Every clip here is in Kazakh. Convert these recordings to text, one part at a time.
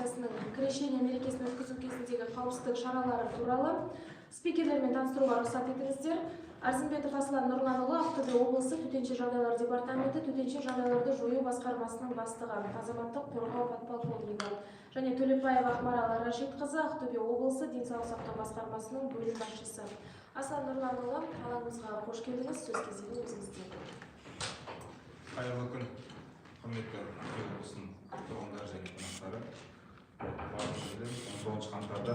конференциясының Крещение мерекесін өткізу кезіндегі қауіпсіздік шаралары туралы спикерлермен таныстыруға рұқсат етіңіздер. Арзымбетов Аслан Нұрланұлы, Ақтөбе облысы Төтенше жағдайлар департаменті Төтенше жағдайларды жою басқармасының бастығы, азаматтық қорғау подполковнигі, және Төлепбаева Ақмарал Рашидқызы, Ақтөбе облысы денсаулық сақтау басқармасының бөлім басшысы. Аслан Нұрланұлы, алаңымызға қош келдіңіз, сөз кезегі өзіңізде. Қайырлы күн, құрметті Ақтөбе облысының тұрғындары және қонақтары. 19 қаңтарда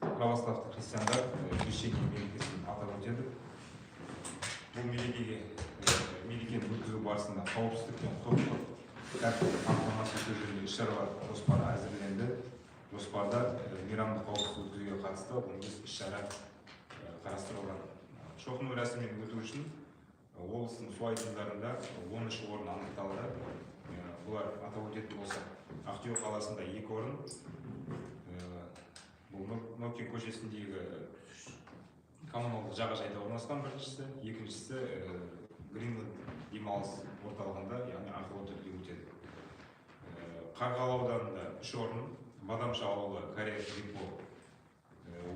православты христиандар Крещение мерекесін атап өтеді. Бұл мерекені өткізу барысында қауіпсіздік пен құқықтық тәртіпті қамтамасыз ету жөнінде іс-шаралар жоспары әзірленді. Жоспарда мейрамдық қауіпсіздік өткізуге қатысты 15 іс-шара қарастырылған. Шоқыну рәсімін өту үшін облыстың су айдындарында 13 орын анықталды. Бұлар атап өтетін болса, Ақтөбе қаласында 2 орын, бұл Нокин көшесіндегі коммуналдық жағажайда орналасқан біріншісі, екіншісі Гринленд демалыс орталығында, яғни ақылы түрде өтеді. Қарғалы ауданында 3 орын, Бадамша ауылы Корея депо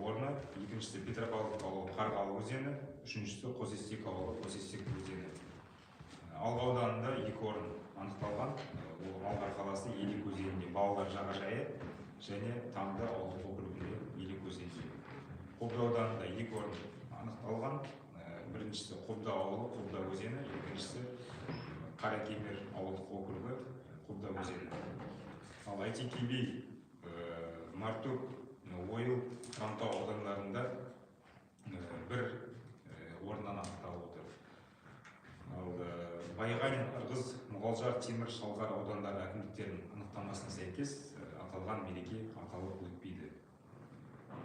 орны, екіншісі Петропавловка ауылы Қарғалы өзені, үшіншісі Қосестек ауылы Қосестек өзені. Алға ауданында 2 орын анықталған, ол Алға қаласы Елек өзенінде балалар жағажайы және Таңды ауылдық округінде Елек өзені. Қобда ауданында 2 орын анықталған, біріншісі Қобда ауылы Қобда өзені, екіншісі Қаракемер ауылдық округі Қобда өзені. Ал Айтеке би, Мартөк, Ойыл, Хромтау аудандарында 1 орыннан анықталып отыр. Ал Байғанин, Ырғыз, Мұғалжар, Темір, Шалғар аудандары әкімдіктерінің анықтамасына сәйкес аталған мереке аталып өтпейді.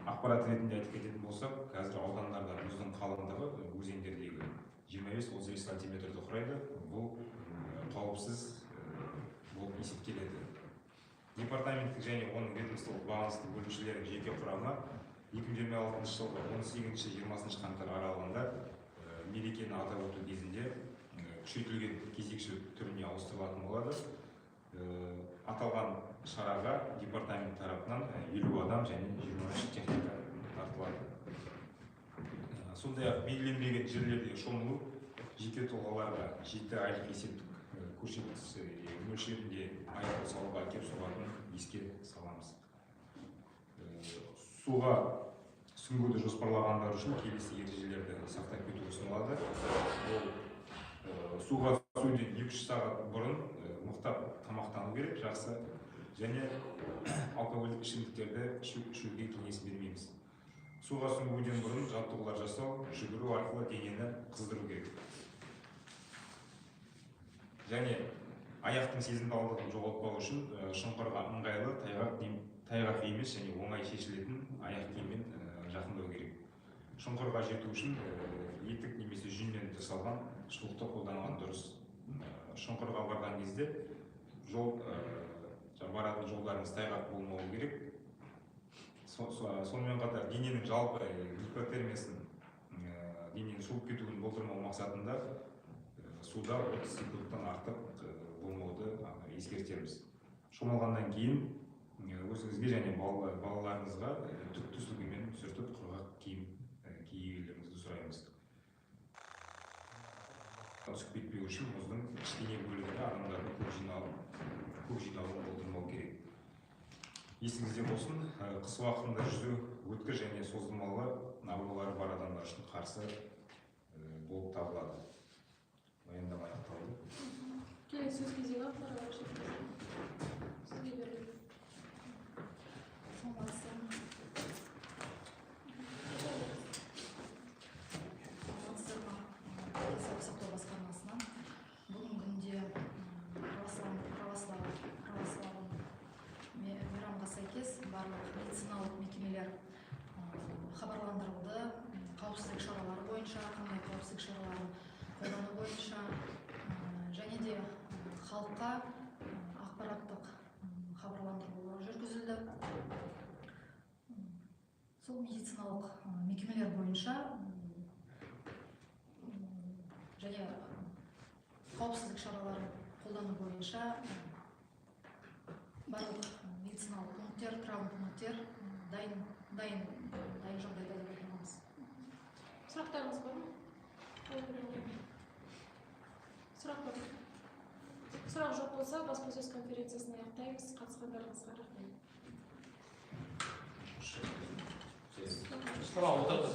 Ақпарат ретінде айтып кететін болсақ, қазір аудандарда мұздың қалыңдығы өзендердегі 25-35 сантиметрді құрайды. Бұл қауіпсіз болып есептеледі. Департаменттік және оның ведомстволық бағынысты бөлімшелерінің жеке құрамы 2026 жылғы 18-20 қаңтар аралығында мерекені атап өту кезінде күшейтілген кезекшілік түріне ауыстырылатын болады. Аталған шараға департамент тарапынан 50 адам және 23 техника тартылады. Сондай-ақ белгіленбеген жерлерде шомылу жеке тұлғаларға 7 айлық есептік көрсеткіші мөлшерінде айыппұл салуға әкеп соғатынын еске саламыз. Суға сүңгуді жоспарлағандар үшін келесі ережелерді сақтап кету ұсынылады. Суға түсуден 2-3 сағат бұрын мықтап тамақтану керек, жақсы, және алкогольдік ішімдіктерді ішуге кеңес бермейміз. Суға сүңгуден бұрын жаттығулар жасау, жүгіру арқылы денені қыздыру керек. Және аяқтың сезімталдығын жоғалтпау үшін шұңқырға ыңғайлы тайғақ емес және оңай шешілетін аяқ киіммен жақындау керек. Шұңқырға жету үшін етік немесе жүннен жасалған шұлықты қолданған дұрыс. Шұңқырға барған кезде баратын жолдарыңыз тайғақ болмауы керек. Сонымен қатар дененің жалпы гипотермиясын, дененің суып кетуін болдырмау мақсатында суда 30 секундтан артық болмауды ескертеміз. Шомылғаннан кейін өзіңізге және балаларыңызға түкті сүлгімен сүртіп құрғақ киім киюлеріңізді сұраймыз. Үсіп кетпеу үшін мұздың кішкене бөлігінде адамдардың көп жиналуын болдырмау керек. Есіңізде болсын, қыс уақытында жүзу өткір және созылмалы аурулары бар адамдар үшін қарсы болып табылады. Баяндама аяқталды. Келесі сөз кезегі Ақмарал Рашидқызы. Сізге беріледі. Барлық медициналық мекемелер хабарландырылды. Қауіпсіздік шаралары бойынша, қандай қауіпсіздік шараларын қолдану бойынша және де халыққа ақпараттық хабарландырулар жүргізілді. Сол медициналық мекемелер бойынша және қауіпсіздік шараларын қолдану бойынша барлық медициналық пункттер, травма пункттер дайын жағдайда деп айтамыз. Сұрақтарыңыз бар ма? Сұрақ бар ма? Сұрақ жоқ болса, баспасөз конференциясын аяқтаймыз. Қатысқандарыңызға рахмет. Сұрау отырды.